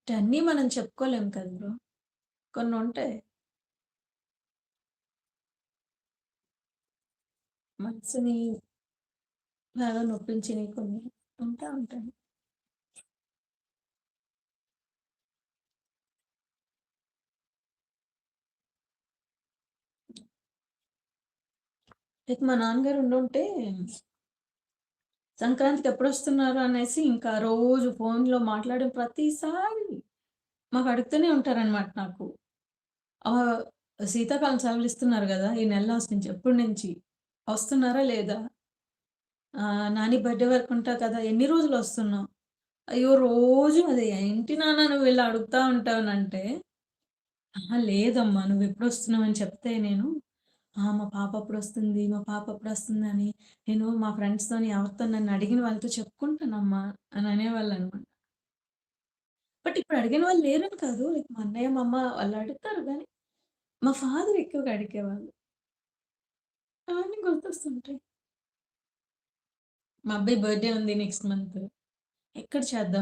అన్నీ మనం చెప్పుకోలేం కదా బ్రో! కొన్నుంటాయి. మనసుని బాగా నొప్పించినయి కొన్ని ఉంటాయి. లైక్ మా నాన్నగారు ఉండుంటే సంక్రాంతికి ఎప్పుడొస్తున్నారు అనేసి ఇంకా రోజు ఫోన్‌లో మాట్లాడిన ప్రతిసారి మాకు అడుగుతూనే ఉంటారనమాట నాకు. ఆహ్, శీతాకాలం సెలవులిస్తున్నారు గదా! ఈ నెల లాస్ట్ నుంచి ఎప్పటి నుంచి? వస్తున్నారా లేదా? నాని బర్త్‌డే వరకు ఉంటా కదా! ఎన్ని రోజులొస్తున్నావు? అయ్యో! రోజు అదే ఏంటి నాన్న నువ్వు ఇలా అడుగుతా ఉంటావనంటే, అహా! లేదమ్మా నువ్వెప్పుడొస్తున్నావని చెప్తే నేను, మా పాప అప్పుడొస్తుంది, మా పాప అప్పుడొస్తుందని నేను మా ఫ్రెండ్స్‌తోని ఎవరితో నన్ను అడిగిన వాళ్ళతో చెప్పుకుంటానమ్మా అని అనేవాళ్ళనమాట. బట్ ఇప్పుడు అడిగిన వాళ్ళు లేరని కాదు. లైక్ మా అన్నయ్య, మా అమ్మ వాళ్ళు అడుగుతారు గానీ, మా ఫాదర్ ఎక్కువగా అడిగేవాళ్ళు. అవన్నీ గుర్తొస్తుంటాయి. మా అబ్బాయి బర్త్‌డే ఉంది నెక్స్ట్ మంత్. ఎక్కడ చేద్దాం?